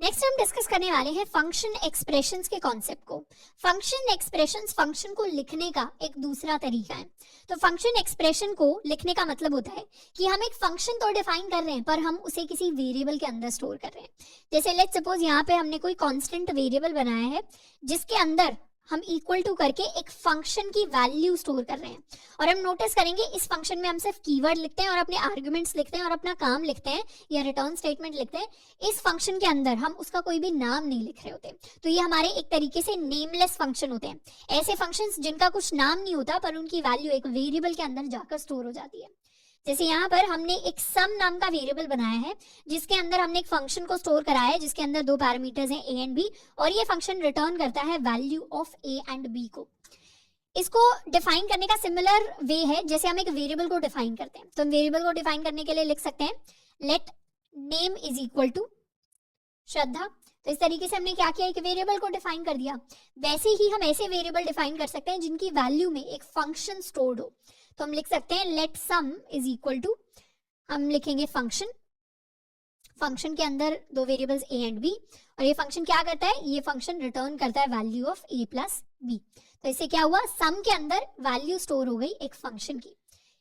Next हम discuss करने वाले हैं फंक्शन एक्सप्रेशंस के कॉन्सेप्ट को। फंक्शन एक्सप्रेशंस फंक्शन को लिखने का एक दूसरा तरीका है। तो फंक्शन एक्सप्रेशन को लिखने का मतलब होता है कि हम एक फंक्शन तो डिफाइन कर रहे हैं पर हम उसे किसी वेरिएबल के अंदर स्टोर कर रहे हैं। जैसे लेट्स सपोज यहाँ पे हमने कोई कांस्टेंट वेरिएबल बनाया है जिसके अंदर हम इक्वल टू करके एक फंक्शन की वैल्यू स्टोर कर रहे हैं, और हम नोटिस करेंगे इस फंक्शन में हम सिर्फ कीवर्ड लिखते हैं और अपने आर्गुमेंट्स लिखते हैं और अपना काम लिखते हैं या रिटर्न स्टेटमेंट लिखते हैं। इस फंक्शन के अंदर हम उसका कोई भी नाम नहीं लिख रहे होते, तो ये हमारे एक तरीके से नेमलेस फंक्शन होते हैं। ऐसे फंक्शंस जिनका कुछ नाम नहीं होता पर उनकी वैल्यू एक वेरिएबल के अंदर जाकर स्टोर हो जाती है। जैसे यहाँ पर हमने एक सम नाम का वेरिएबल बनाया है जिसके अंदर हमने एक फंक्शन को स्टोर कराया है जिसके अंदर दो पैरामीटर्स हैं a एंड b, और ये फंक्शन रिटर्न करता है value of a and b को। इसको डिफाइन करने का सिमिलर वे है जैसे हम एक वेरिएबल को डिफाइन करते हैं। तो हम वेरिएबल को डिफाइन करने के लिए लिख सकते हैं let name is equal to Shraddha. तो इस तरीके से हमने क्या किया, एक वेरिएबल को डिफाइन कर दिया। वैसे ही हम ऐसे वेरिएबल डिफाइन कर सकते हैं जिनकी वैल्यू में एक फंक्शन स्टोर्ड हो। तो हम लिख सकते हैं let sum is equal to, हम लिखेंगे फंक्शन, फंक्शन के अंदर दो वेरिएबल्स a एंड b, और ये फंक्शन क्या करता है, ये फंक्शन रिटर्न करता है value of a plus b। तो इससे क्या हुआ, सम के अंदर वैल्यू स्टोर हो गई एक फंक्शन की।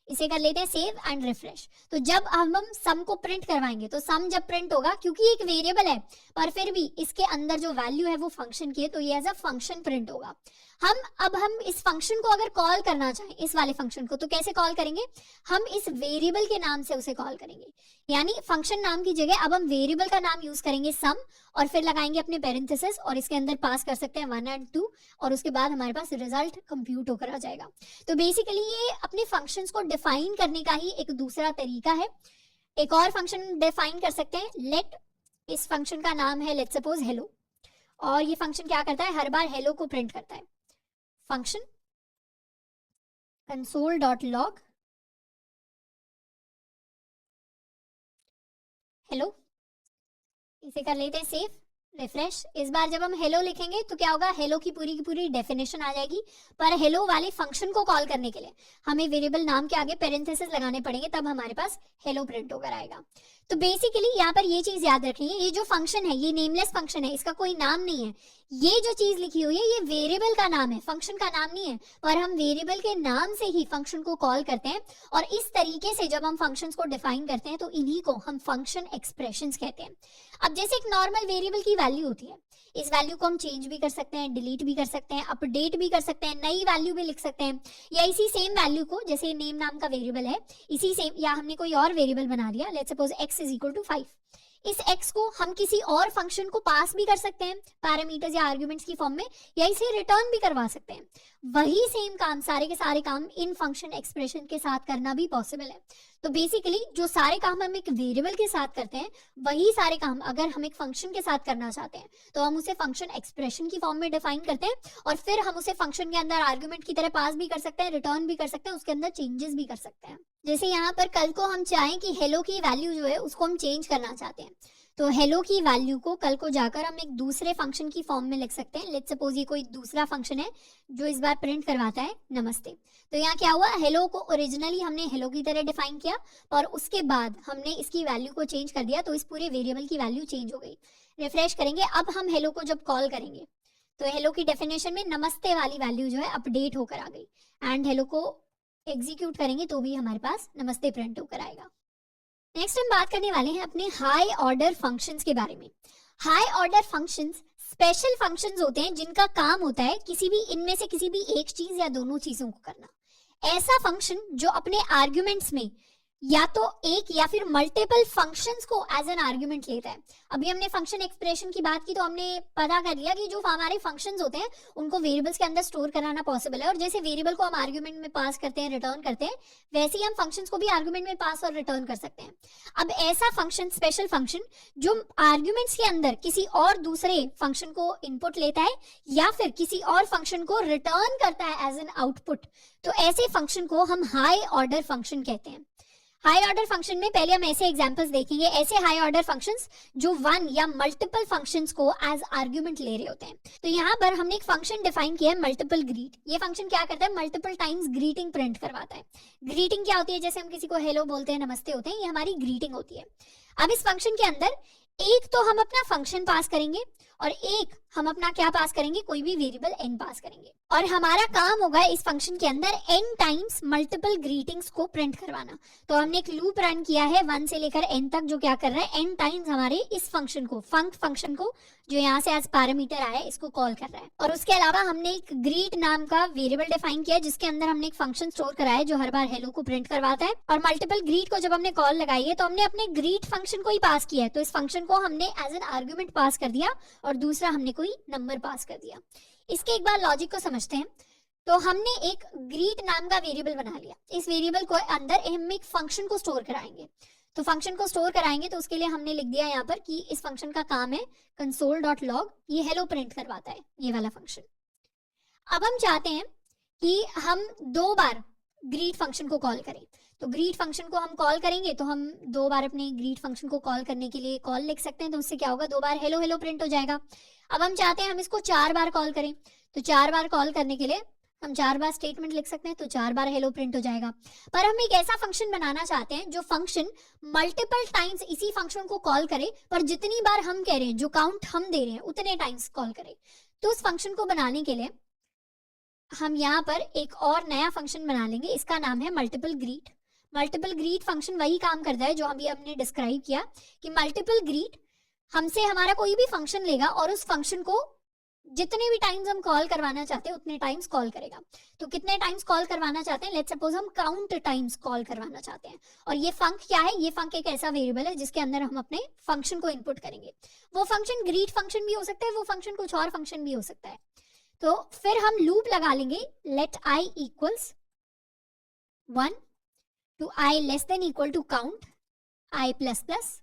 इसे कर लेते हैं सेव एंड रिफ्रेश। तो जब हम सम को प्रिंट करवाएंगे तो सम जब प्रिंट होगा, क्योंकि एक वेरिएबल है पर फिर भी इसके अंदर जो वैल्यू है वो फंक्शन की है, तो ये एज अ फंक्शन प्रिंट होगा। हम इस फंक्शन को अगर कॉल करना चाहें, इस वाले फंक्शन को, तो कैसे कॉल करेंगे, हम इस वेरिएबल के नाम से उसे कॉल करेंगे। यानी फंक्शन नाम की जगह अब हम वेरिएबल का नाम यूज करेंगे सम, और फिर लगाएंगे अपने पेरेंथेसिस और इसके अंदर पास कर सकते हैं 1 एंड 2, और उसके बाद हमारे पास रिजल्ट कंप्यूट होकर आ जाएगा। तो बेसिकली ये अपने फंक्शंस को डिफाइन करने का ही एक दूसरा तरीका है। एक और फंक्शन डिफाइन कर सकते हैं लेट, इस फंक्शन का नाम है लेट्स सपोज हेलो, और ये फंक्शन क्या करता है, हर बार हेलो को प्रिंट करता है। फंक्शन console.log हेलो, इसे कर लेते हैं सेव रिफ्रेश। इस बार जब हम हेलो लिखेंगे तो क्या होगा, हेलो की पूरी डेफिनेशन आ जाएगी, पर हेलो वाले फंक्शन को कॉल करने के लिए हमें वेरिएबल नाम के आगे पेरेंथेसिस लगाने पड़ेंगे, तब हमारे पास हेलो प्रिंट होकर आएगा। तो बेसिकली यहाँ पर ये चीज याद रखनी है, ये जो फंक्शन है ये नेमलेस फंक्शन है, इसका कोई नाम नहीं है। ये जो चीज लिखी हुई है ये वेरिएबल का नाम है, फंक्शन का नाम नहीं है, पर हम वेरिएबल के नाम से ही फंक्शन को कॉल करते हैं। और इस तरीके से जब हम फंक्शंस को डिफाइन करते हैं तो इन्हीं को हम फंक्शन एक्सप्रेशंस कहते हैं। अब जैसे एक नॉर्मल वेरिएबल की वैल्यू होती है, इस वैल्यू को हम चेंज भी कर सकते हैं, डिलीट भी कर सकते हैं, अपडेट भी कर सकते हैं, नई वैल्यू भी लिख सकते हैं, या इसी सेम वैल्यू को, जैसे नेम नाम का वेरिएबल है, इसी सेम, या हमने कोई और वेरिएबल बना लिया, let's suppose x is equal to 5, इस x को हम किसी और फंक्शन को पास भी कर सकते हैं पैरामीटर्स या आर्गुमेंट्स की फॉर्म में, या इसे रिटर्न भी करवा सकते हैं। वही सेम काम, सारे के सारे काम इन फंक्शन एक्सप्रेशन के साथ करना भी पॉसिबल है। तो बेसिकली जो सारे काम हम एक वेरिएबल के साथ करते हैं, वही सारे काम अगर हम एक फंक्शन के साथ करना चाहते हैं तो हम उसे फंक्शन एक्सप्रेशन की फॉर्म में डिफाइन करते हैं, और फिर हम उसे फंक्शन के अंदर आर्गुमेंट की तरह पास भी कर सकते हैं, रिटर्न भी कर सकते हैं, उसके अंदर चेंजेस भी कर सकते हैं। जैसे यहाँ पर कल को हम चाहें कि हेलो की वैल्यू जो है उसको हम चेंज करना चाहते हैं, तो हेलो की वैल्यू को कल को जाकर हम एक दूसरे फंक्शन की फॉर्म में लिख सकते हैं। लेट्स सपोज ये कोई दूसरा फंक्शन है जो इस बार प्रिंट करवाता है नमस्ते। तो यहाँ क्या हुआ, हेलो को ओरिजिनली हमने हेलो की तरह डिफाइन किया, और उसके बाद हमने इसकी वैल्यू को चेंज कर दिया, तो इस पूरे वेरिएबल की वैल्यू चेंज हो गई। रिफ्रेश करेंगे, अब हम हेलो को जब कॉल करेंगे तो हेलो की डेफिनेशन में नमस्ते वाली वैल्यू जो है अपडेट होकर आ गई, एंड हेलो को एग्जीक्यूट करेंगे तो भी हमारे पास नमस्ते प्रिंट होकर आएगा। नेक्स्ट हम बात करने वाले हैं अपने हाई ऑर्डर फंक्शंस के बारे में। High order functions special functions होते हैं जिनका काम होता है किसी भी इनमें से किसी भी एक चीज या दोनों चीजों को करना। ऐसा फंक्शन जो अपने आर्गुमेंट्स में या तो एक या फिर मल्टीपल फंक्शंस को एज एन आर्गुमेंट लेता है। अभी हमने फंक्शन एक्सप्रेशन की बात की तो हमने पता कर लिया कि जो हमारे फंक्शंस होते हैं उनको वेरिएबल्स के अंदर स्टोर कराना पॉसिबल है, और जैसे वेरिएबल को हम आर्गुमेंट में पास करते हैं, रिटर्न करते हैं, वैसे ही हम फंक्शंस को भी आर्गुमेंट में पास और रिटर्न कर सकते हैं। अब ऐसा फंक्शन, स्पेशल फंक्शन जो आर्गुमेंट्स के अंदर किसी और दूसरे फंक्शन को इनपुट लेता है या फिर किसी और फंक्शन को रिटर्न करता है एज एन आउटपुट, तो ऐसे फंक्शन को हम हाई ऑर्डर फंक्शन कहते हैं। हाई ऑर्डर फंक्शन में पहले हम ऐसे एग्जांपल्स देखेंगे, ऐसे हाई ऑर्डर फंक्शंस जो वन या मल्टीपल फंक्शंस को एज आर्गुमेंट ले रहे होते हैं। तो यहाँ पर हमने एक फंक्शन डिफाइन किया है मल्टीपल ग्रीट। ये फंक्शन क्या करता है, मल्टीपल टाइम्स ग्रीटिंग प्रिंट करवाता है। ग्रीटिंग क्या होती है, जैसे हम किसी को हेलो बोलते हैं, नमस्ते होते हैं, ये हमारी ग्रीटिंग होती है। अब इस फंक्शन के अंदर एक तो हम अपना फंक्शन पास करेंगे और एक हम अपना क्या पास करेंगे, कोई भी वेरिएबल n पास करेंगे, और हमारा काम होगा इस फंक्शन के अंदर n टाइम्स मल्टीपल ग्रीटिंग्स को प्रिंट करवाना। तो हमने एक लूप रन किया है 1 से लेकर n तक, जो क्या कर रहा है n टाइम्स हमारे इस फंक्शन को, फंक्शन को जो यहाँ से एज पैरामीटर आया है इसको कॉल कर रहा है। और उसके अलावा हमने एक ग्रीट नाम का वेरिएबल डिफाइन किया जिसके अंदर हमने एक फंक्शन स्टोर करा है जो हर बार हेलो को प्रिंट करवाता है। और मल्टीपल ग्रीट को जब हमने कॉल लगाई है तो हमने अपने ग्रीट फंक्शन को ही पास किया है, तो इस फंक्शन को हमने एज एन आर्ग्यूमेंट पास कर दिया और दूसरा हमने कोई नंबर पास कर दिया। इसके एक बार लॉजिक को समझते हैं। तो हमने एक ग्रीट नाम का वेरिएबल बना लिया, इस वेरिएबल को अंदर हम एक फंक्शन को स्टोर कराएंगे। तो फंक्शन को स्टोर कराएंगे तो उसके लिए हमने लिख दिया यहाँ पर कि इस फंक्शन का काम है console.log, ये हेलो प्रिंट करवाता है, ये वाला फंक्शन। अब हम चाहते हैं कि हम 2 बार ग्रीट फंक्शन को कॉल करें। तो ग्रीट फंक्शन को हम कॉल करेंगे तो हम 2 बार अपने ग्रीट फंक्शन को कॉल करने के लिए कॉल लिख सकते हैं, तो उससे क्या होगा, 2 बार हेलो हेलो प्रिंट हो जाएगा। अब हम चाहते हैं हम इसको 4 बार कॉल करें, तो 4 बार कॉल करने के लिए हम 4 बार स्टेटमेंट लिख सकते हैं, तो 4 बार हेलो प्रिंट हो जाएगा। पर हम एक ऐसा फंक्शन बनाना चाहते हैं जो फंक्शन मल्टीपल टाइम्स इसी फंक्शन को कॉल करे, पर जितनी बार हम कह रहे हैं, जो काउंट हम दे रहे हैं उतने टाइम्स कॉल करे। तो उस फंक्शन को बनाने के लिए हम यहाँ पर एक और नया फंक्शन बना लेंगे, इसका नाम है multiple greet. Multiple greet function वही काम करता है जो अभी हमने डिस्क्राइब किया कि मल्टीपल ग्रीट हमसे हमारा कोई भी फंक्शन लेगा और उस फंक्शन को जितने भी टाइम्स हम कॉल करवाना चाहते हैं उतने टाइम्स कॉल करेगा। तो कितने टाइम्स कॉल करवाना चाहते हैं, लेट्स सपोज हम काउंट टाइम्स कॉल करवाना चाहते हैं। और ये फंक क्या है, ये फंक एक ऐसा वेरिएबल है जिसके अंदर हम अपने फंक्शन को इनपुट करेंगे। वो फंक्शन ग्रीट फंक्शन भी हो सकता है, वो फंक्शन कुछ और फंक्शन भी हो सकता है। तो फिर हम लूप लगा लेंगे let i equals 1 to i less than equal to count i plus plus,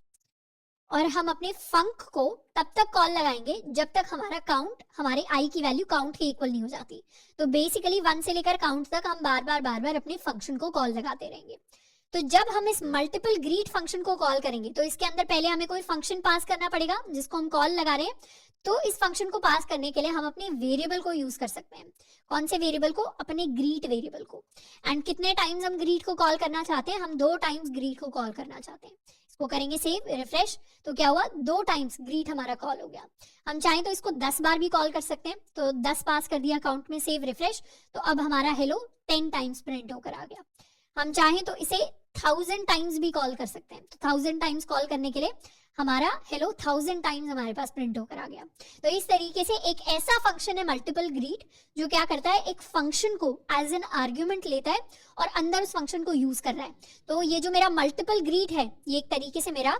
और हम अपने फंक को तब तक कॉल लगाएंगे जब तक हमारा काउंट, हमारे i की वैल्यू काउंट के इक्वल नहीं हो जाती। तो बेसिकली 1 से लेकर काउंट तक हम बार बार अपने फंक्शन को कॉल लगाते रहेंगे। तो जब हम इस मल्टीपल ग्रीट फंक्शन को कॉल करेंगे तो इसके अंदर पहले हमें कोई फंक्शन पास करना पड़ेगा जिसको हम कॉल लगा रहे हैं। तो इस फंक्शन को पास करने के लिए हम अपने वेरिएबल को यूज कर सकते हैं। कौन से वेरिएबल को, अपने ग्रीट वेरिएबल को। एंड कितने टाइम्स हम ग्रीट को कॉल करना चाहते हैं, हम 2 टाइम्स ग्रीट को कॉल करना चाहते हैं। इसको करेंगे सेव, रिफ्रेश, तो क्या हुआ, 2 टाइम्स ग्रीट हमारा कॉल हो गया। हम चाहें तो इसको 10 बार भी कॉल कर सकते हैं, तो 10 पास कर दिया काउंट में, सेव रिफ्रेश, तो अब हमारा हेलो 10 टाइम्स प्रिंट होकर आ गया। हम चाहें तो इसे 1000 टाइम्स भी कॉल कर सकते हैं, तो 1000 टाइम्स कॉल करने के लिए हमारा हेलो 1000 टाइम्स हमारे पास प्रिंट होकर आ गया। तो इस तरीके से एक ऐसा फंक्शन है मल्टीपल ग्रीट जो क्या करता है, एक फंक्शन को एज एन आर्ग्यूमेंट लेता है और अंदर उस फंक्शन को यूज कर रहा है। तो ये जो मेरा मल्टीपल ग्रीट है ये एक तरीके से मेरा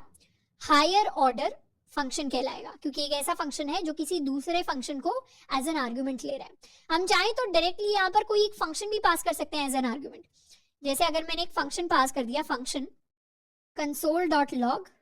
हायर ऑर्डर फंक्शन कहलाएगा, क्योंकि एक ऐसा फंक्शन है जो किसी दूसरे फंक्शन को एज एन आर्ग्यूमेंट ले रहा है। हम चाहें तो डायरेक्टली यहाँ पर कोई एक फंक्शन भी पास कर सकते हैं एज एन आर्ग्यूमेंट। जैसे अगर मैंने एक फंक्शन पास कर दिया, फंक्शन console.log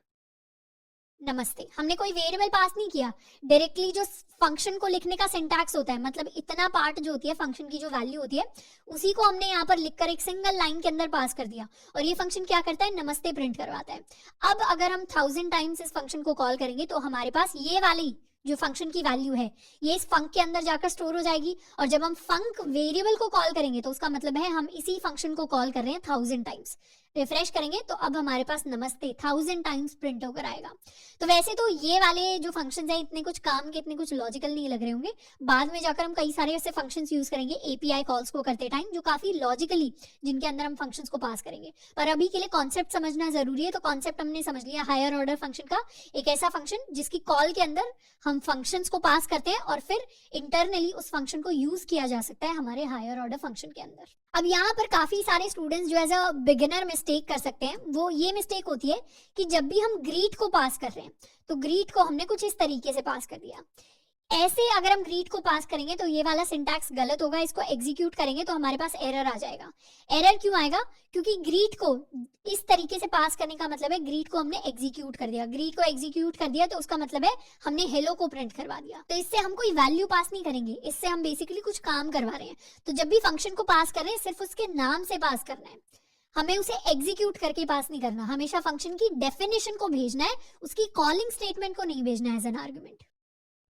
नमस्ते, हमने कोई वेरिएबल पास नहीं किया, डायरेक्टली जो फंक्शन को लिखने का सिंटैक्स होता है, मतलब इतना पार्ट जो होती है फंक्शन की जो वैल्यू होती है उसी को हमने यहाँ पर लिखकर एक सिंगल लाइन के अंदर पास कर दिया और ये फंक्शन क्या करता है, नमस्ते प्रिंट करवाता है। अब अगर हम 1000 टाइम्स इस फंक्शन को कॉल करेंगे तो हमारे पास ये वाली जो फंक्शन की वैल्यू है ये इस फंक के अंदर जाकर स्टोर हो जाएगी। और जब हम फंक वेरिएबल को कॉल करेंगे तो उसका मतलब है हम इसी फंक्शन को कॉल कर रहे हैं 1000 टाइम्स। रिफ्रेश करेंगे तो अब हमारे पास नमस्ते 1000 टाइम्स प्रिंट होकर आएगा। तो वैसे तो ये वाले जो फंक्शंस हैं इतने कुछ काम के, इतने कुछ लॉजिकल नहीं लग रहे होंगे। बाद में जाकर हम कई सारे ऐसे फंक्शंस यूज करेंगे एपीआई कॉल्स को करते टाइम जो काफी लॉजिकली, जिनके अंदर हम फंक्शंस को पास करेंगे। पर अभी के लिए कॉन्सेप्ट समझना जरूरी है। तो कॉन्सेप्ट हमने समझ लिया, हायर ऑर्डर फंक्शन का, एक ऐसा फंक्शन जिसकी कॉल के अंदर हम फंक्शंस को पास करते हैं और फिर इंटरनली उस फंक्शन को यूज किया जा सकता है हमारे हायर ऑर्डर फंक्शन के अंदर। अब यहाँ पर काफी सारे स्टूडेंट्स जो एज अ बिगिनर मिस्टेक कर सकते हैं, वो ये मिस्टेक होती है कि जब भी हम ग्रीट को पास कर रहे हैं तो ग्रीट को हमने कुछ इस तरीके से पास कर दिया। ऐसे अगर हम ग्रीट को पास करेंगे तो ये वाला सिंटैक्स गलत होगा, इसको एग्जीक्यूट करेंगे तो हमारे पास एरर आ जाएगा। एरर क्यों आएगा, क्योंकि ग्रीट को इस तरीके से पास करने का मतलब है ग्रीट को हमने एग्जीक्यूट कर दिया। ग्रीट को एग्जीक्यूट कर दिया तो उसका मतलब है हमने हेलो को प्रिंट करवा दिया। तो इससे हम कोई वैल्यू पास नहीं करेंगे, इससे हम बेसिकली कुछ काम करवा रहे हैं। तो जब भी फंक्शन को पास कर रहे हैं सिर्फ उसके नाम से पास करना है, हमें उसे एग्जीक्यूट करके पास नहीं करना। हमेशा फंक्शन की डेफिनेशन को भेजना है, उसकी कॉलिंग स्टेटमेंट को नहीं भेजना है एज एन आर्गुमेंट।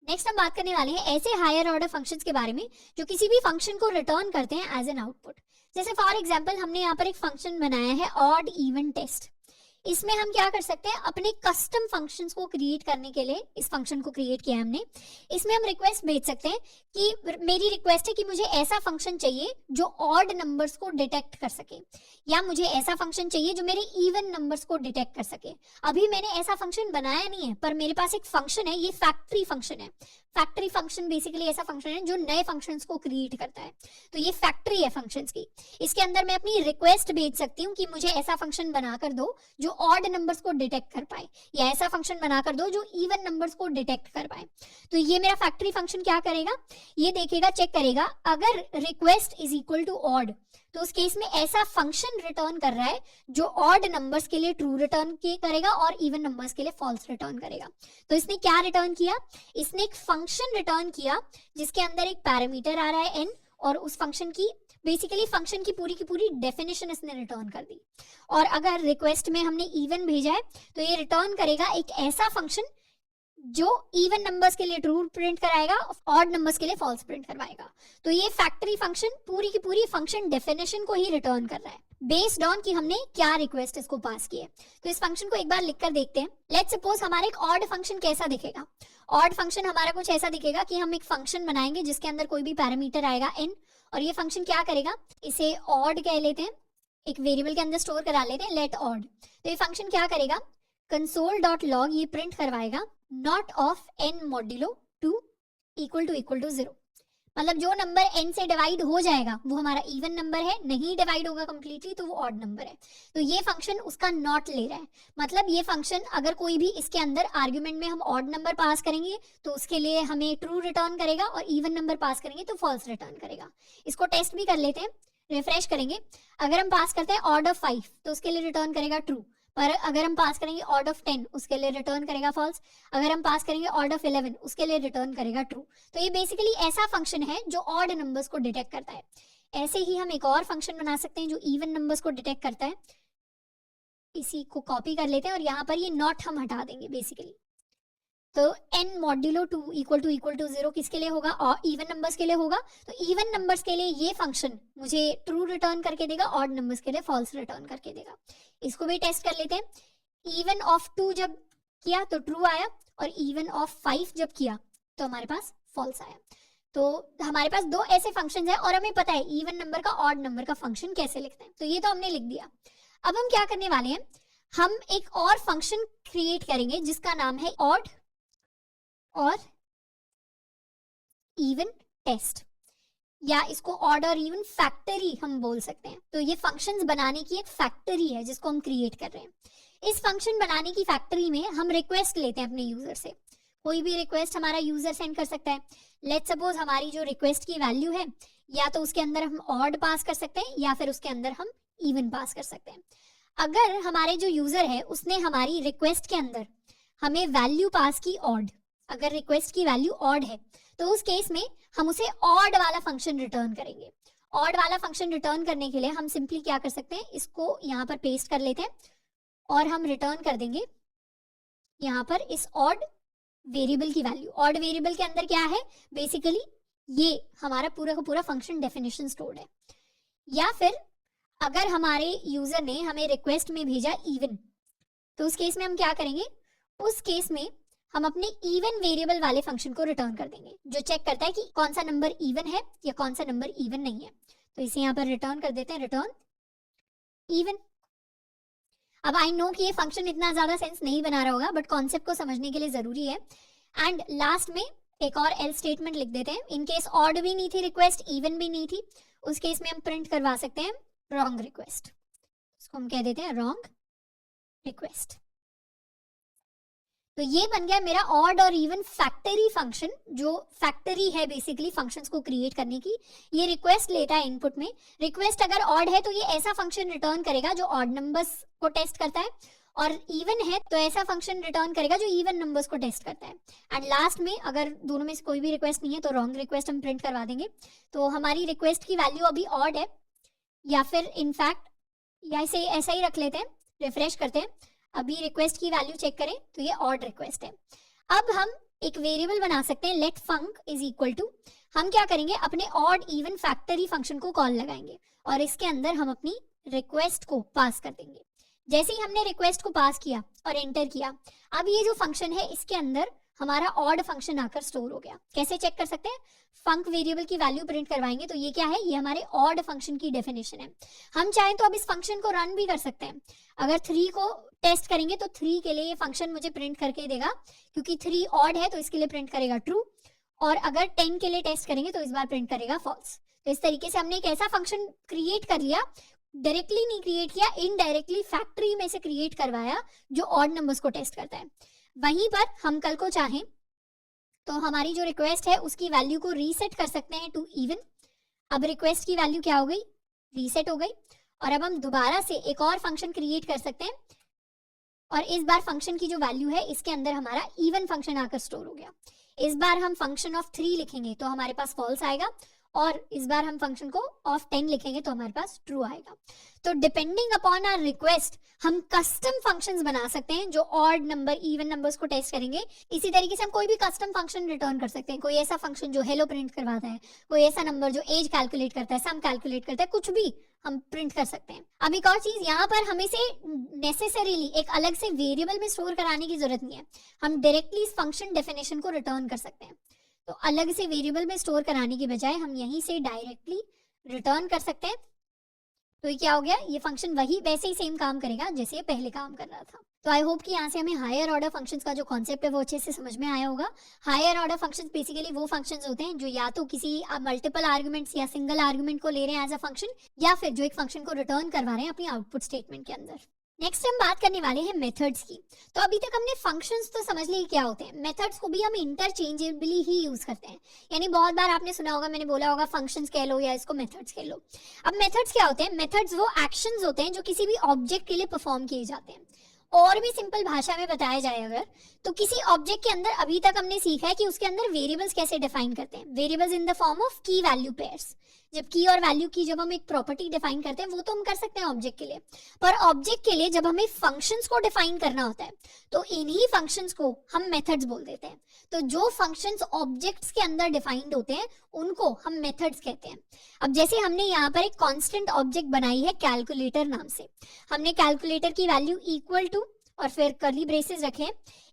नेक्स्ट हम बात करने वाले हैं ऐसे हायर ऑर्डर फंक्शंस के बारे में जो किसी भी फंक्शन को रिटर्न करते हैं एज एन आउटपुट। जैसे फॉर एग्जांपल हमने यहाँ पर एक फंक्शन बनाया है ऑड इवन टेस्ट। इसमें हम क्या कर सकते हैं, अपने कस्टम फंक्शंस को क्रिएट करने के लिए, इस फंक्शन को क्रिएट किया हमने, इसमें हम रिक्वेस्ट भेज सकते हैं कि मेरी रिक्वेस्ट है कि मुझे ऐसा फंक्शन चाहिए जो ऑड नंबर्स को डिटेक्ट कर सके, या मुझे ऐसा फंक्शन चाहिए जो मेरे इवन नंबर्स को डिटेक्ट कर सके। अभी मैंने ऐसा फंक्शन बनाया नहीं है, पर मेरे पास एक फंक्शन है, ये फैक्ट्री फंक्शन है। फैक्ट्री फंक्शन बेसिकली ऐसा फंक्शन है जो नए फंक्शंस को क्रिएट करता है, तो ये फैक्ट्री है फंक्शंस की। इसके अंदर मैं अपनी रिक्वेस्ट भेज सकती हूँ कि मुझे ऐसा फंक्शन बनाकर दो जो ऑड नंबर्स को डिटेक्ट कर पाए, या ऐसा फंक्शन बनाकर दो जो इवन नंबर्स को डिटेक्ट कर पाए। तो ये मेरा फैक्ट्री फंक्शन क्या करेगा, ये देखेगा, चेक करेगा, अगर request is equal to odd, तो उस केस में ऐसा फंक्शन रिटर्न कर रहा है जो ऑड नंबर्स के लिए ट्रू रिटर्न करेगा और इवन नंबर्स के लिए फॉल्स रिटर्न करेगा। तो इसने क्या रिटर्न किया, इसने एक फंक्शन रिटर्न किया जिसके अंदर एक पैरामीटर आ रहा है n, और उस फंक्शन की बेसिकली फंक्शन की पूरी डेफिनेशन इसने रिटर्न कर दी। और अगर रिक्वेस्ट में हमने इवन भेजा है तो ये रिटर्न करेगा एक ऐसा फंक्शन जो इवन नंबर्स के लिए ट्रू प्रिंट कराएगा, ऑड नंबर्स के लिए फॉल्स प्रिंट करवाएगा। तो ये फैक्ट्री फंक्शन पूरी की पूरी फंक्शन डेफिनेशन को ही रिटर्न कर रहा है बेस्ड ऑन कि हमने क्या रिक्वेस्ट इसको पास की है। तो इस फंक्शन को एक बार लिखकर देखते हैं। लेट्स सपोज हमारा एक ऑड फंक्शन कैसा दिखेगा। ऑड फंक्शन हमारा कुछ ऐसा दिखेगा कि हम एक फंक्शन बनाएंगे जिसके अंदर कोई भी पैरामीटर आएगा n, और ये फंक्शन क्या करेगा, इसे ऑड कह लेते हैं, एक वेरिएबल के अंदर स्टोर करा लेते हैं लेट ऑड। तो ये फंक्शन क्या करेगा, console.log ये प्रिंट करवाएगा not of n modulo 2 equal to 0। मतलब जो नंबर n से डिवाइड हो जाएगा वो हमारा इवन नंबर है, नहीं डिवाइड होगा कंप्लीटली तो वो ऑड नंबर है। तो ये फंक्शन उसका नॉट ले रहा है। मतलब ये फंक्शन अगर कोई भी इसके अंदर आर्गुमेंट में हम ऑड नंबर पास करेंगे तो उसके लिए हमें ट्रू रिटर्न करेगा, और इवन नंबर पास करेंगे तो फॉल्स रिटर्न करेगा। इसको टेस्ट भी कर लेते हैं, रिफ्रेश करेंगे। अगर हम पास करते हैं ऑड ऑफ 5 तो उसके लिए रिटर्न करेगा ट्रू, पर अगर हम पास करेंगे ऑड ऑफ 10 उसके लिए रिटर्न करेगा फॉल्स, अगर हम पास करेंगे ऑड ऑफ 11 उसके लिए रिटर्न करेगा ट्रू। तो ये बेसिकली ऐसा फंक्शन है जो ऑड नंबर्स को डिटेक्ट करता है। ऐसे ही हम एक और फंक्शन बना सकते हैं जो इवन नंबर्स को डिटेक्ट करता है। इसी को कॉपी कर लेते हैं और यहाँ पर ये नॉट हम हटा देंगे बेसिकली। तो n मॉड्यूलो 2 इक्वल टू 0 किसके लिए होगा, और इवन नंबर्स के लिए होगा। तो इवन नंबर्स के लिए ये फंक्शन मुझे ट्रू रिटर्न करके देगा, ऑड नंबर्स के लिए फॉल्स रिटर्न करके देगा। इसको भी टेस्ट कर लेते हैं। इवन ऑफ 2 जब किया तो ट्रू आया, और इवन ऑफ 5 जब किया तो हमारे पास फॉल्स आया। तो हमारे पास दो ऐसे फंक्शंस हैं और हमें पता है इवन नंबर का ऑड नंबर का फंक्शन कैसे लिखते हैं। तो ये तो हमने लिख दिया। अब हम क्या करने वाले हैं, हम एक और फंक्शन क्रिएट करेंगे जिसका नाम है ऑड और इवन टेस्ट, या इसको ऑड और इवन फैक्टरी हम बोल सकते हैं। तो ये फंक्शंस बनाने की एक फैक्टरी है जिसको हम क्रिएट कर रहे हैं। इस फंक्शन बनाने की फैक्टरी में हम रिक्वेस्ट लेते हैं अपने यूजर से। कोई भी रिक्वेस्ट हमारा यूजर सेंड कर सकता है। लेट्स सपोज हमारी जो रिक्वेस्ट की वैल्यू है, या तो उसके अंदर हम ऑड पास कर सकते हैं या फिर उसके अंदर हम इवन पास कर सकते हैं। अगर हमारे जो यूजर है उसने हमारी रिक्वेस्ट के अंदर हमें वैल्यू पास की ऑड, अगर रिक्वेस्ट की वैल्यू ऑड है तो उस केस में हम उसे ऑड वाला फंक्शन रिटर्न करेंगे। ऑड वाला फंक्शन रिटर्न करने के लिए हम सिंपली क्या कर सकते हैं, इसको यहाँ पर पेस्ट कर लेते हैं और हम रिटर्न कर देंगे यहाँ पर इस ऑड वेरिएबल की वैल्यू। ऑड वेरिएबल के अंदर क्या है, बेसिकली ये हमारा पूरा का पूरा फंक्शन डेफिनेशन स्टोर्ड है। या फिर अगर हमारे यूजर ने हमें रिक्वेस्ट में भेजा इवन, तो उस केस में हम क्या करेंगे, उस केस में हम अपने इवन वेरिएबल वाले फंक्शन को रिटर्न कर देंगे जो चेक करता है कि कौन सा नंबर इवन है या कौन सा नंबर इवन नहीं है। तो इसे यहाँ पर रिटर्न कर देते हैं, रिटर्न इवन। अब आई नो कि ये फंक्शन इतना ज्यादा सेंस नहीं बना रहा होगा, बट कॉन्सेप्ट को समझने के लिए जरूरी है। एंड लास्ट में एक और एल्स स्टेटमेंट लिख देते हैं। इन केस ऑड भी नहीं थी रिक्वेस्ट, इवन भी नहीं थी, उस केस में हम प्रिंट करवा सकते हैं रॉन्ग रिक्वेस्ट। इसको हम कह देते हैं रॉन्ग रिक्वेस्ट। तो ये बन गया मेरा ऑड और इवन फैक्टरी फंक्शन, जो फैक्टरी है बेसिकली फंक्शंस को क्रिएट करने की। ये रिक्वेस्ट लेता है इनपुट में। रिक्वेस्ट अगर ऑड है तो ये ऐसा फंक्शन रिटर्न करेगा जो ऑड नंबर्स को टेस्ट करता है, और इवन है तो ऐसा फंक्शन रिटर्न करेगा जो इवन नंबर्स को टेस्ट करता है। एंड लास्ट में अगर दोनों में से कोई भी रिक्वेस्ट नहीं है तो रॉन्ग रिक्वेस्ट हम प्रिंट करवा देंगे। तो हमारी रिक्वेस्ट की वैल्यू अभी ऑड है, या फिर इनफैक्ट या इसे ऐसा ही रख लेते हैं, रिफ्रेश करते हैं, अभी रिक्वेस्ट की वैल्यू चेक करें तो ये ऑड रिक्वेस्ट है। अब हम एक वेरिएबल बना सकते हैं let func is equal to, हम क्या करेंगे अपने ऑड इवन फैक्टरी फंक्शन को कॉल लगाएंगे और इसके अंदर हम अपनी रिक्वेस्ट को पास कर देंगे। जैसे ही हमने रिक्वेस्ट को पास किया और एंटर किया, अब ये जो फंक्शन है इसके अंदर हमारा ऑड फंक्शन आकर स्टोर हो गया। कैसे चेक कर सकते हैं? फंक वेरिएबल की वैल्यू प्रिंट करवाएंगे तो ये क्या है? ये हमारे ऑड फंक्शन की डेफिनेशन है। हम चाहें तो अब इस फंक्शन को रन भी कर सकते हैं। अगर 3 को टेस्ट करेंगे तो 3 के लिए ये फंक्शन मुझे प्रिंट करके देगा, क्योंकि 3 ऑड है तो इसके लिए प्रिंट करेगा ट्रू, और अगर 10 के लिए टेस्ट करेंगे तो इस बार प्रिंट करेगा फॉल्स। तो इस तरीके से हमने एक ऐसा फंक्शन क्रिएट कर लिया, डायरेक्टली नहीं क्रिएट किया, इनडायरेक्टली फैक्ट्री में से क्रिएट करवाया जो ऑड नंबर्स को टेस्ट करता है। वहीं पर हम कल को चाहें तो हमारी जो रिक्वेस्ट है उसकी वैल्यू को रीसेट कर सकते हैं टू इवन। अब रिक्वेस्ट की वैल्यू क्या हो गई? रीसेट हो गई। और अब हम दोबारा से एक और फंक्शन क्रिएट कर सकते हैं, और इस बार फंक्शन की जो वैल्यू है इसके अंदर हमारा इवन फंक्शन आकर स्टोर हो गया। इस बार हम फंक्शन ऑफ 3 लिखेंगे तो हमारे पास फॉल्स आएगा, और इस बार हम फंक्शन को ऑफ 10 लिखेंगे तो हमारे पास ट्रू आएगा। तो डिपेंडिंग अपॉन आवर रिक्वेस्ट हम कस्टम फंक्शंस बना सकते हैं जो ऑड नंबर इवन नंबर्स को टेस्ट करेंगे। इसी तरीके से हम कोई भी कस्टम फंक्शन रिटर्न कर सकते हैं। कोई ऐसा फंक्शन जो हेलो प्रिंट करवाता है, कोई ऐसा नंबर जो एज कैलकुलेट करता है, सम कैलकुलेट करता है, कुछ भी हम प्रिंट कर सकते हैं। अब एक और चीज, यहाँ पर हमें से नेसेसरीली एक अलग से वेरिएबल में स्टोर कराने की जरूरत नहीं है। हम डायरेक्टली इस फंक्शन डेफिनेशन को रिटर्न कर सकते हैं। तो अलग से वेरिएबल में स्टोर कराने की बजाय हम यहीं से डायरेक्टली रिटर्न कर सकते हैं। तो ये क्या हो गया? ये फंक्शन वही वैसे ही सेम काम करेगा जैसे ये पहले काम कर रहा था। तो आई होप कि यहाँ से हमें हायर ऑर्डर फंक्शंस का जो कॉन्सेप्ट है वो अच्छे से समझ में आया होगा। हायर ऑर्डर फंक्शंस बेसिकली वो फंक्शंस होते हैं जो या तो किसी मल्टीपल आर्गुमेंट्स या सिंगल आर्गुमेंट को ले रहे हैं एज अ फंक्शन, या फिर जो एक फंक्शन को रिटर्न करवा रहे हैं अपनी आउटपुट स्टेटमेंट के अंदर। नेक्स्ट हम बात करने वाले हैं मेथड्स की। तो अभी तक हमने फंक्शंस तो समझ लिए क्या होते हैं, मेथड्स को भी हम इंटरचेंजेबली ही यूज करते हैं। यानी बहुत बार आपने सुना होगा, मैंने बोला होगा फंक्शंस कह लो या इसको मेथड्स कह लो। अब मेथड्स क्या होते हैं? मेथड्स वो एक्शंस होते हैं जो किसी भी ऑब्जेक्ट के लिए परफॉर्म किए जाते हैं। और भी सिंपल भाषा में बताया जाए अगर, तो किसी ऑब्जेक्ट के अंदर अभी तक हमने सीखा है कि उसके अंदर वेरिएबल्स कैसे डिफाइन करते हैं। Variables in the form of की वैल्यू पेयर्स। जब की और वैल्यू की जब हम एक प्रॉपर्टी डिफाइन करते हैं वो तो हम कर सकते हैं ऑब्जेक्ट के लिए, पर ऑब्जेक्ट के लिए जब हमें फंक्शंस को डिफाइन करना होता है तो इन्हीं फंक्शंस को हम मेथड्स बोल देते हैं। तो जो फंक्शंस ऑब्जेक्ट्स के अंदर डिफाइंड होते हैं उनको हम मेथड्स कहते हैं। अब जैसे हमने यहाँ पर एक कांस्टेंट ऑब्जेक्ट बनाई है कैलकुलेटर नाम से। हमने कैलकुलेटर की वैल्यू इक्वल टू और फिर कर्ली ब्रेसेस रखे।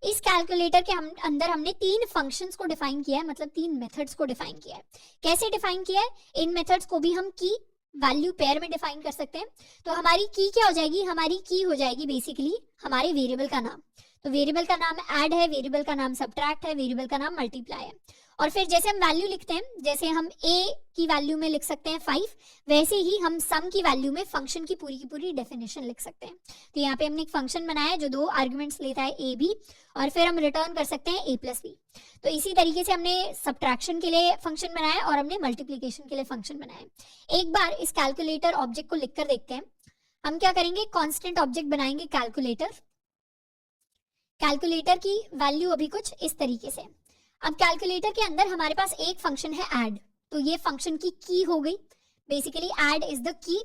इस कैलकुलेटर के अंदर हमने 3 फंक्शंस को डिफाइन किया है, मतलब 3 मेथड्स को डिफाइन किया है। कैसे डिफाइन किया है? इन मेथड्स को भी हम की वैल्यू पेयर में डिफाइन कर सकते हैं। तो हमारी की क्या हो जाएगी? हमारी की हो जाएगी बेसिकली हमारे वेरिएबल का नाम। तो वेरिएबल का नाम ऐड है, वेरिएबल का नाम सब्ट्रैक्ट है, वेरिएबल का नाम मल्टीप्लाई है। और फिर जैसे हम वैल्यू लिखते हैं, जैसे हम a की वैल्यू में लिख सकते हैं 5, वैसे ही हम सम की वैल्यू में फंक्शन की पूरी डेफिनेशन लिख सकते हैं। तो यहाँ पे हमने एक फंक्शन बनाया है जो 2 आर्गुमेंट्स लेता है a b, और फिर हम रिटर्न कर सकते हैं a + b। तो इसी तरीके से हमने सब्ट्रैक्शन के लिए फंक्शन बनाया और हमने मल्टीप्लीकेशन के लिए फंक्शन बनाया। एक बार इस कैलकुलेटर ऑब्जेक्ट को लिख कर देखते हैं। हम क्या करेंगे? कॉन्स्टेंट ऑब्जेक्ट बनाएंगे कैलकुलेटर। कैलकुलेटर की वैल्यू अभी कुछ इस तरीके से। अब कैलकुलेटर के अंदर हमारे पास एक फंक्शन है ऐड, तो ये फंक्शन की की हो गई। Basically add is the key,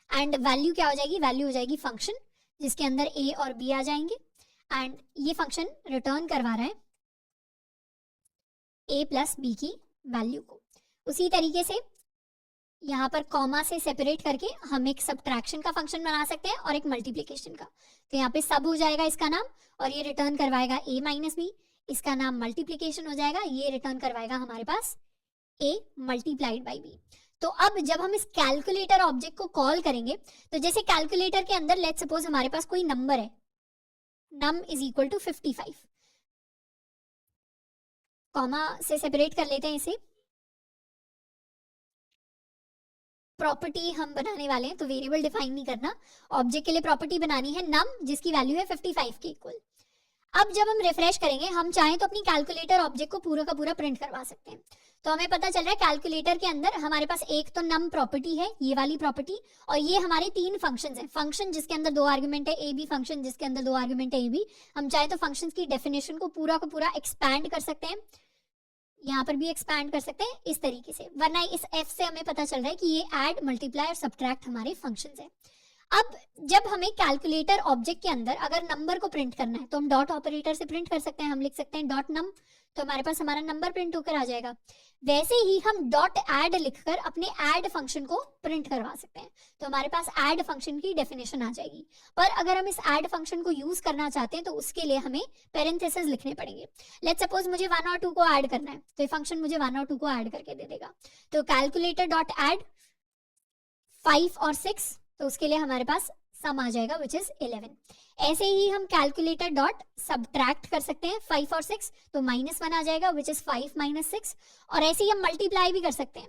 and value क्या हो जाएगी? वैल्यू हो जाएगी फंक्शन जिसके अंदर a और b आ जाएंगे, एंड ये फंक्शन रिटर्न करवा रहा है a + b की वैल्यू को। उसी तरीके से यहाँ पर कॉमा से सेपरेट करके हम एक सब्ट्रैक्शन का फंक्शन बना सकते हैं और एक मल्टीप्लिकेशन का। तो यहाँ पे सब हो जाएगा इसका नाम, और ये रिटर्न करवाएगा a - b। इसका नाम मल्टीप्लिकेशन हो जाएगा, ये रिटर्न करवाएगा हमारे पास a × b। तो अब जब हम इस कैलकुलेटर ऑब्जेक्ट को कॉल करेंगे, तो जैसे कैलकुलेटर के अंदर लेट्स सपोज हमारे पास कोई नंबर है, num = 55, कॉमा से सेपरेट कर लेते हैं इसे। प्रॉपर्टी हम बनाने वाले हैं, तो वेरिएबल डिफाइन नहीं करना, ऑब्जेक्ट के लिए प्रॉपर्टी बनानी है num जिसकी वैल्यू है 55 के इक्वल। अब जब हम रिफ्रेश करेंगे, हम चाहें तो अपनी कैलकुलेटर ऑब्जेक्ट को पूरा का पूरा प्रिंट करवा सकते हैं। तो हमें पता चल रहा है कैलकुलेटर के अंदर हमारे पास एक तो num प्रॉपर्टी है, ये वाली प्रॉपर्टी, और ये हमारे 3 फंक्शंस हैं। फंक्शन जिसके अंदर 2 आर्गुमेंट है a b, फंक्शन जिसके अंदर 2 आर्गुमेंट है a b। हम चाहे तो फंक्शंस की डेफिनेशन को पूरा का पूरा एक्सपैंड कर सकते हैं, यहाँ पर भी एक्सपैंड कर सकते हैं इस तरीके से, वरना इस f से हमें पता चल रहा है कि ये ऐड, मल्टीप्लाई और सब्ट्रैक्ट हमारे फंक्शंस हैं। अब जब हमें कैलकुलेटर ऑब्जेक्ट के अंदर अगर नंबर को प्रिंट करना है तो हम डॉट ऑपरेटर से प्रिंट कर सकते हैं। हम लिख सकते हैं .num, तो हमारे पास हमारा नंबर प्रिंट होकर आ जाएगा। वैसे ही हम डॉट ऐड लिखकर अपने ऐड फंक्शन को प्रिंट करवा सकते हैं। तो हमारे पास ऐड फंक्शन की डेफिनेशन आ जाएगी। पर अगर हम इस ऐड फंक्शन को यूज करना चाहते हैं तो उसके लिए हमें पेरेंथेसिस लिखने पड़ेंगे। लेट्स सपोज मुझे 1 और 2 को ऐड करना है, तो ये फंक्शन मुझे 1 और 2 को ऐड करके दे देगा। तो कैलकुलेटर डॉट ऐड 5 और 6, तो उसके लिए हमारे पास सम आ जाएगा विच इज 11। ऐसे ही हम कैलकुलेटर डॉट सब्ट्रैक्ट कर सकते हैं 5 और 6, तो -1 आ जाएगा विच इज 5 - 6। और ऐसे ही हम मल्टीप्लाई भी कर सकते हैं,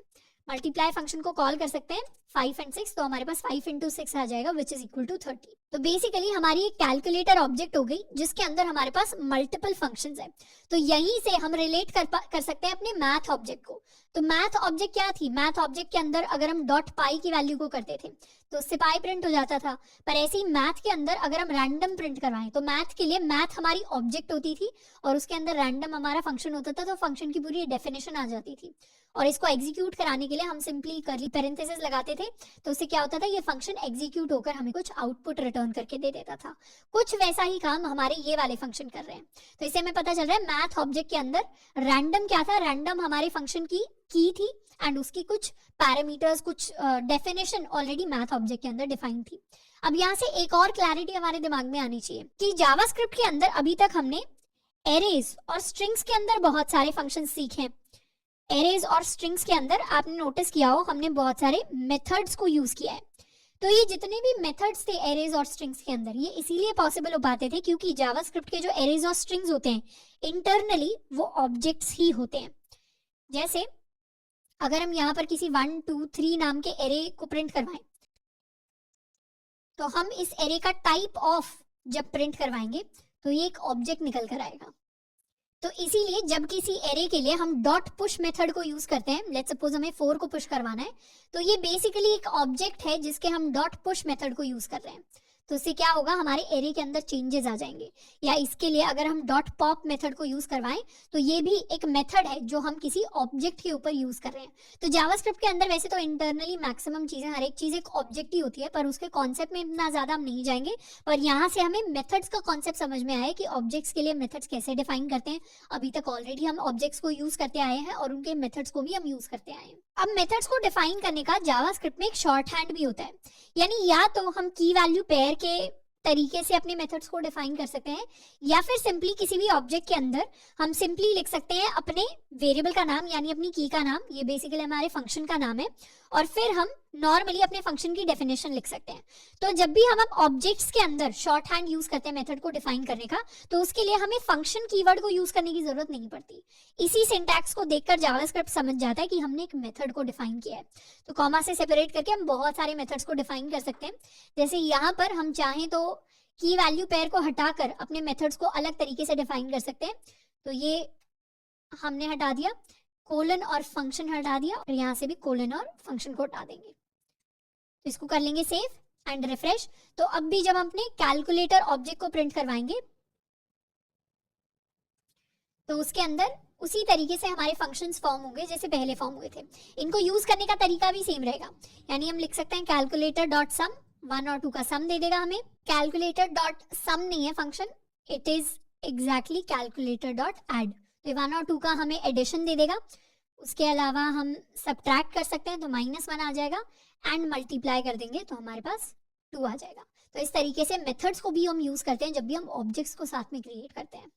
मल्टीप्लाई फंक्शन को कॉल कर सकते हैं 5 और 6, तो हमारे पास 5 × 6 आ जाएगा विच इज इक्वल टू 30। तो बेसिकली हमारी एक कैलकुलेटर ऑब्जेक्ट हो गई जिसके अंदर हमारे पास मल्टीपल फंक्शंस है। तो यहीं से हम रिलेट कर सकते हैं अपने मैथ ऑब्जेक्ट को। तो मैथ ऑब्जेक्ट क्या थी, मैथ ऑब्जेक्ट के अंदर अगर हम डॉट पाई की वैल्यू को करते थे तो उससे पाई प्रिंट हो जाता था। पर ऐसे ही मैथ के अंदर अगर हम रैंडम प्रिंट करवाएं तो मैथ के लिए मैथ हमारी ऑब्जेक्ट होती थी और उसके अंदर रैंडम हमारा फंक्शन होता था, तो फंक्शन की पूरी डेफिनेशन आ जाती थी। और इसको एग्जीक्यूट कराने के लिए हम सिंपली करली पैरेंथेसिस लगाते थे, तो उससे क्या होता था, ये फंक्शन एग्जीक्यूट होकर हमें कुछ आउटपुट रिटर्न करके दे देता था। कुछ वैसा ही काम हमारे ये वाले फंक्शन कर रहे हैं। तो इससे हमें पता चल रहा है मैथ ऑब्जेक्ट के अंदर रैंडम क्या था, रैंडम हमारे फंक्शन की थी एंड उसकी कुछ पैरामीटर्स, कुछ डेफिनेशन ऑलरेडी मैथ ऑब्जेक्ट के अंदर डिफाइन थी। अब यहाँ से एक और क्लैरिटी हमारे दिमाग में आनी चाहिए कि जावास्क्रिप्ट के अंदर अभी तक हमने एरेज और स्ट्रिंग्स के अंदर बहुत सारे फंक्शन सीखे। एरेज और स्ट्रिंग्स के अंदर आपने नोटिस किया हो हमने बहुत सारे मेथड्स को यूज किया है। तो ये जितने भी मेथड्स थे एरेज और स्ट्रिंग्स के अंदर, ये इसीलिए पॉसिबल हो पाते थे क्योंकि जावास्क्रिप्ट के जो एरेज और स्ट्रिंग्स होते हैं इंटरनली वो ऑब्जेक्ट्स ही होते हैं। जैसे अगर हम यहाँ पर किसी 1 2 3 नाम के एरे को प्रिंट करवाएं तो हम इस एरे का टाइप ऑफ जब प्रिंट करवाएंगे तो ये एक ऑब्जेक्ट निकल कर आएगा। तो इसीलिए जब किसी एरे के लिए हम डॉट पुश मेथड को यूज करते हैं, लेट्स सपोज हमें 4 को पुश करवाना है, तो ये बेसिकली एक ऑब्जेक्ट है जिसके हम डॉट पुश मेथड को यूज कर रहे हैं। तो इससे क्या होगा, हमारे एरे के अंदर चेंजेस आ जाएंगे। या इसके लिए अगर हम डॉट पॉप मेथड को यूज करवाएं तो ये भी एक मेथड है जो हम किसी ऑब्जेक्ट के ऊपर यूज कर रहे हैं। तो जावास्क्रिप्ट के अंदर वैसे तो इंटरनली मैक्सिमम चीजें, हर एक चीज एक ऑब्जेक्ट ही होती है, पर उसके कॉन्सेप्ट में इतना ज्यादा हम नहीं जाएंगे। पर यहाँ से हमें मेथड्स का कॉन्सेप्ट समझ में आया कि ऑब्जेक्ट्स के लिए मेथड्स कैसे डिफाइन करते हैं। अभी तक ऑलरेडी हम ऑब्जेक्ट्स को यूज करते आए हैं और उनके मेथड्स को भी हम यूज करते आए हैं। अब मेथड्स को डिफाइन करने का जावास्क्रिप्ट में एक शॉर्ट हैंड भी होता है, यानी या तो हम की वैल्यू पेयर के तरीके से अपने मेथड्स को डिफाइन कर सकते हैं या फिर सिंपली किसी भी ऑब्जेक्ट के अंदर हम सिंपली लिख सकते हैं अपने वेरिएबल का नाम यानी अपनी की का नाम, ये बेसिकली हमारे फंक्शन का नाम है, और फिर हम नॉर्मली अपने फंक्शन की डेफिनेशन लिख सकते हैं। तो जब भी हम ऑब्जेक्ट्स के अंदर शॉर्ट हैंड यूज करते हैं मेथड को डिफाइन करने का, तो उसके लिए हमें फंक्शन कीवर्ड को यूज करने की जरूरत नहीं पड़ती। इसी सिंटैक्स को देखकर जावास्क्रिप्ट समझ जाता है कि हमने एक मेथड को डिफाइन किया है। तो कॉमा से सेपरेट करके हम बहुत सारे मेथड्स को डिफाइन कर सकते हैं। जैसे यहाँ पर हम चाहें तो की वैल्यू पेयर को हटाकर अपने मेथड्स को अलग तरीके से डिफाइन कर सकते हैं। तो ये हमने हटा दिया, कोलन और फंक्शन हटा दिया, और यहाँ से भी कोलन और फंक्शन को हटा देंगे। तो इसको कर लेंगे सेव एंड रिफ्रेश। तो अब भी जब हम अपने कैलकुलेटर ऑब्जेक्ट को प्रिंट करवाएंगे तो उसके अंदर उसी तरीके से हमारे फंक्शंस फॉर्म होंगे जैसे पहले फॉर्म हुए थे। इनको यूज करने का तरीका भी सेम रहेगा, यानी हम लिख सकते हैं कैलकुलेटर डॉट सम, 1 और 2 का सम दे देगा हमें। कैलकुलेटर डॉट सम नहीं है function, it is exactly calculator dot add. तो 1 और 2 का हमें एडिशन दे देगा। उसके अलावा हम सब्ट्रैक्ट कर सकते हैं तो -1 आ जाएगा, एंड मल्टीप्लाई कर देंगे तो हमारे पास 2 आ जाएगा। तो इस तरीके से मेथड्स को भी हम यूज करते हैं जब भी हम ऑब्जेक्ट्स को साथ में क्रिएट करते हैं।